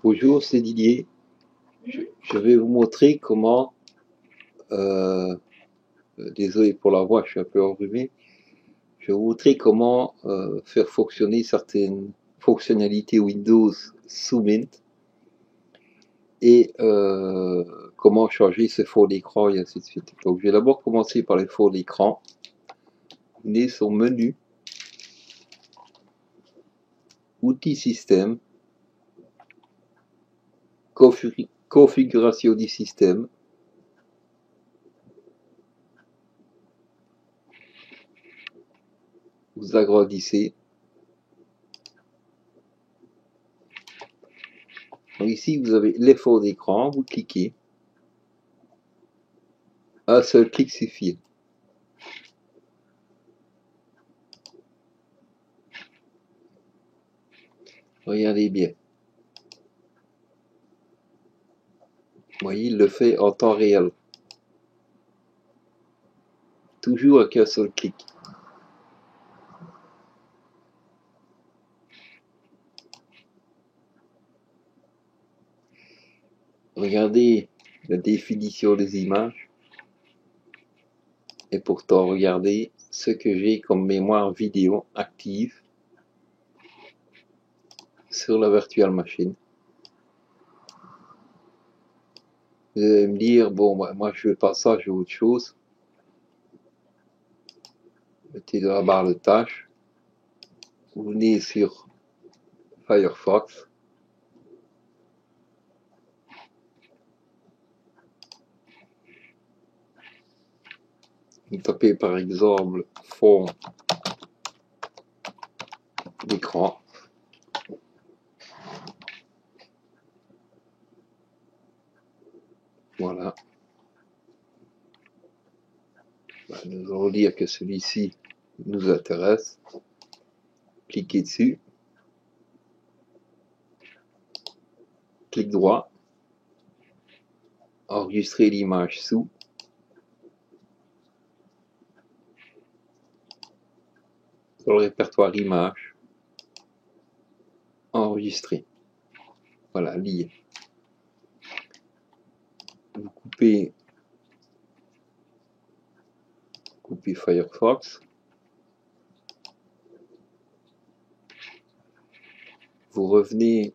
Bonjour, c'est Didier. Je vais vous montrer comment, désolé pour la voix, je suis un peu enrhumé. Je vais vous montrer comment faire fonctionner certaines fonctionnalités Windows sous Mint et comment changer ce fond d'écran et ainsi de suite. Donc je vais d'abord commencer par les fonds d'écran. Vous venez sur Menu, Outils Système, Configuration du système. Vous agrandissez. Donc ici, vous avez les fonds d'écran, vous cliquez. Un seul clic suffit. Regardez bien. Vous voyez, il le fait en temps réel. Toujours avec un seul clic. Regardez la définition des images. Et pourtant, regardez ce que j'ai comme mémoire vidéo active sur la virtual machine. Vous allez me dire, bon, moi je veux pas ça, je veux autre chose. Mettez dans la barre de tâches. Vous venez sur Firefox. Vous tapez par exemple fond d'écran. Voilà. Nous allons dire que celui-ci nous intéresse. Cliquez dessus. Clic droit. Enregistrer l'image sous. Dans le répertoire images. Enregistrer. Voilà, lié. Vous coupez Firefox. Vous revenez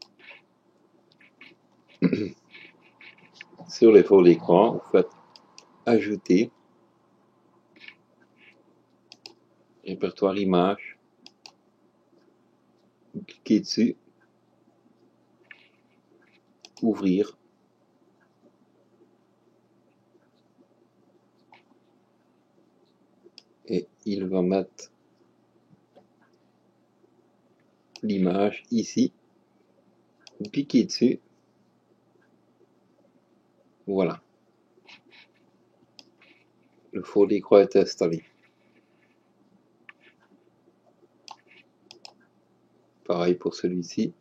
sur les fonds d'écran, vous faites ajouter, répertoire images, vous cliquez dessus, ouvrir, et il va mettre l'image ici, vous cliquez dessus, voilà, le fond d'écran est installé. Pareil pour celui-ci.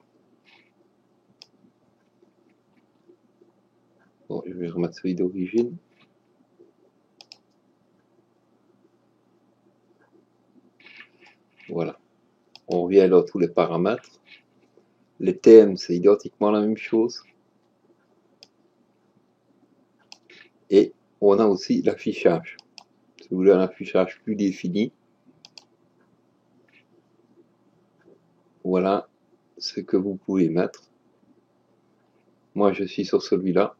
Bon, je vais remettre celui d'origine. Voilà. On revient dans tous les paramètres. Les thèmes, c'est identiquement la même chose. Et on a aussi l'affichage. Si vous voulez un affichage plus défini, voilà ce que vous pouvez mettre. Moi, je suis sur celui-là.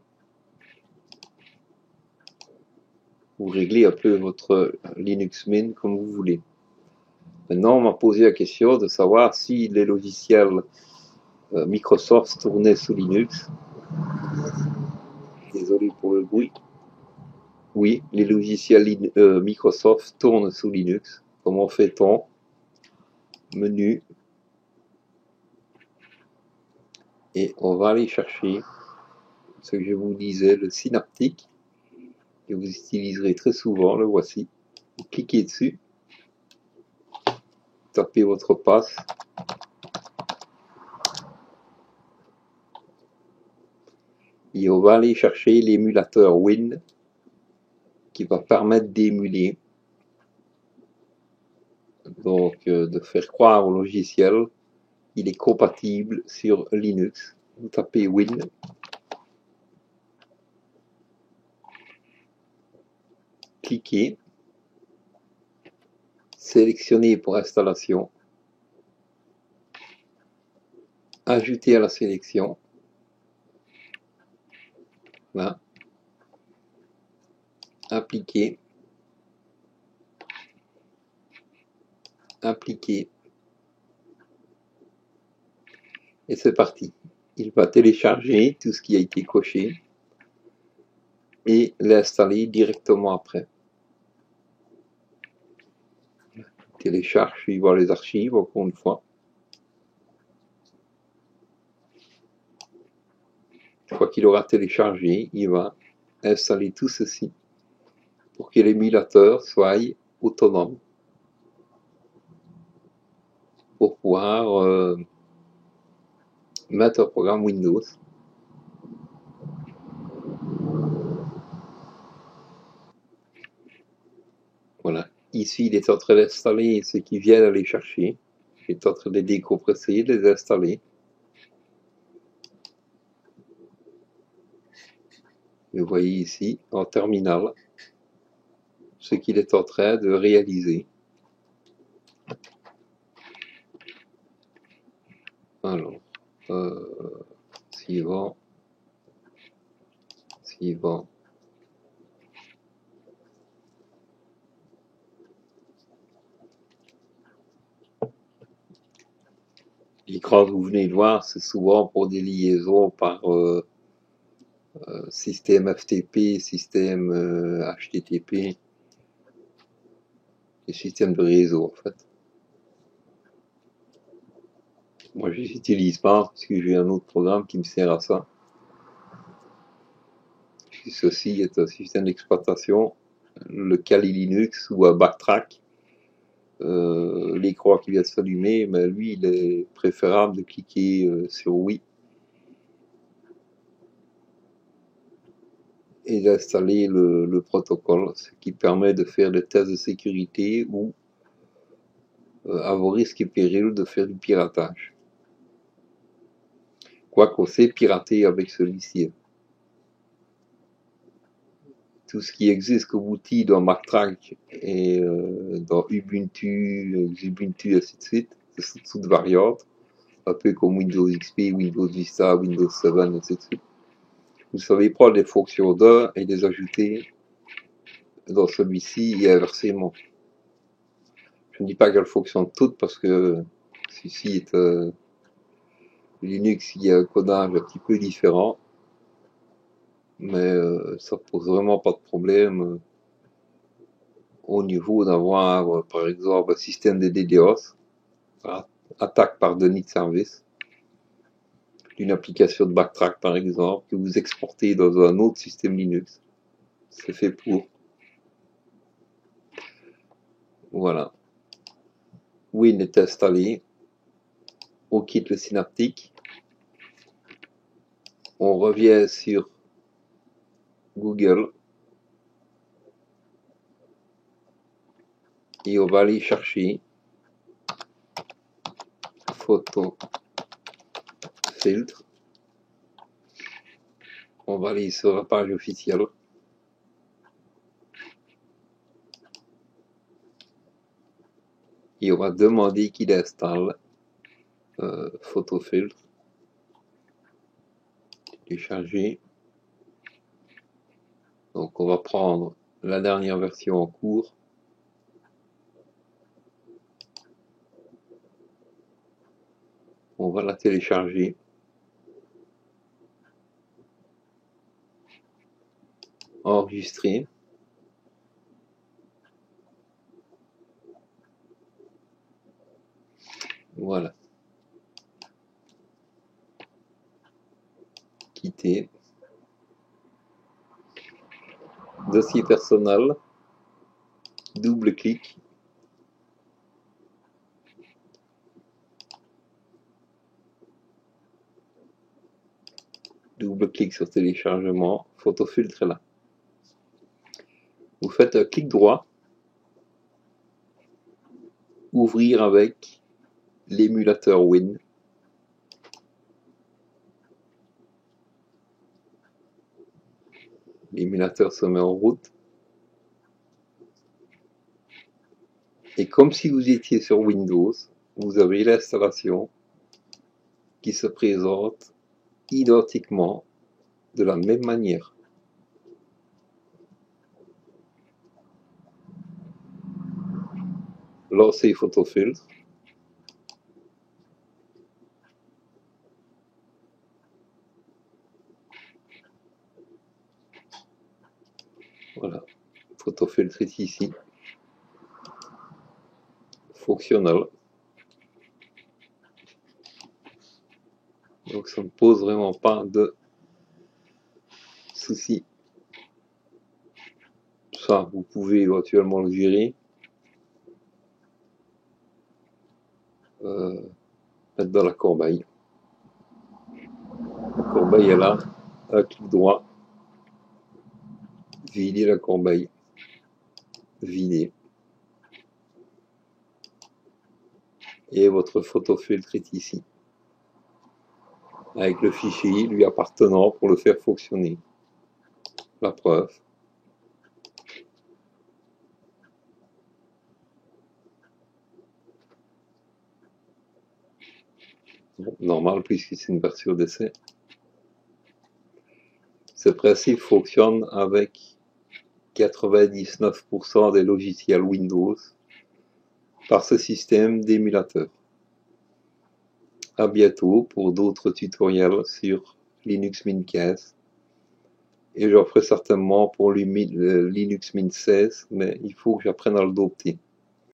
Vous réglez un peu votre Linux Mint comme vous voulez. Maintenant, on m'a posé la question de savoir si les logiciels Microsoft tournaient sous Linux. Désolé pour le bruit. Oui, les logiciels Microsoft tournent sous Linux. Comment fait-on? Menu. Et on va aller chercher ce que je vous disais, le synaptique, que vous utiliserez très souvent, le voici. Vous cliquez dessus, tapez votre passe, et on va aller chercher l'émulateur Win, qui va permettre d'émuler, donc de faire croire au logiciel, il est compatible sur Linux. vous tapez Win, cliquez, sélectionnez pour installation, ajouter à la sélection, là, appliquer, appliquer, et c'est parti. Il va télécharger tout ce qui a été coché et l'installer directement après. Télécharge suivant les archives, encore une fois. Une fois qu'il aura téléchargé, il va installer tout ceci pour que l'émulateur soit autonome pour pouvoir mettre un programme Windows. Voilà. Ici, il est en train d'installer ce qu'il vient d'aller chercher. Il est en train de les décompresser, de les installer. Vous voyez ici, en terminal, ce qu'il est en train de réaliser. Alors, suivant. L'écran que vous venez de voir, c'est souvent pour des liaisons par système FTP, système HTTP, des systèmes de réseau en fait. Moi je les utilise pas parce que j'ai un autre programme qui me sert à ça. Ceci est un système d'exploitation, le Kali Linux ou un Backtrack. L'écran qui vient de s'allumer, mais lui il est préférable de cliquer sur oui et d'installer le protocole, ce qui permet de faire des tests de sécurité ou à vos risques et périls de faire du piratage. Quoi qu'on sait pirater avec celui-ci. Tout ce qui existe comme outil dans Backtrack et dans Ubuntu, Xubuntu, ainsi de suite, c'est toutes variantes, un peu comme Windows XP, Windows Vista, Windows 7, ainsi de suite. Vous savez prendre les fonctions d'un et les ajouter dans celui-ci et inversement. Je ne dis pas qu'elles fonctionnent toutes parce que ceci est Linux, il y a un codage un petit peu différent, mais ça pose vraiment pas de problème au niveau d'avoir par exemple un système de DDoS, attaque par déni de service, d'une application de Backtrack par exemple, que vous exportez dans un autre système Linux. C'est fait pour. Voilà. Win est installé. On quitte le synaptique. On revient sur Google. Et on va aller chercher photo filtre. On va aller sur la page officielle. Et on va demander qu'il installe photofiltre. Télécharger. Donc on va prendre la dernière version en cours. On va la télécharger. Enregistrer. Voilà. Quitter. Dossier personnel. Double clic. Double clic sur téléchargement. Photofiltre est là. Vous faites un clic droit. Ouvrir avec l'émulateur Win. L'émulateur se met en route. Et comme si vous étiez sur Windows, vous avez l'installation qui se présente identiquement de la même manière. Lancez Photofiltre. Voilà, Photofiltre est ici. Fonctionnel. Donc ça ne pose vraiment pas de soucis. Ça, vous pouvez éventuellement le virer. Mettre dans la corbeille. La corbeille est là, un clic droit. Vider la corbeille. Vider. Et votre photofiltre est ici, avec le fichier lui appartenant pour le faire fonctionner. La preuve. Bon, normal puisque c'est une version d'essai. Ce principe fonctionne avec 99% des logiciels Windows par ce système d'émulateur. À bientôt pour d'autres tutoriels sur Linux Mint 15. Et j'en ferai certainement pour le Linux Mint 16, mais il faut que j'apprenne à l'adopter.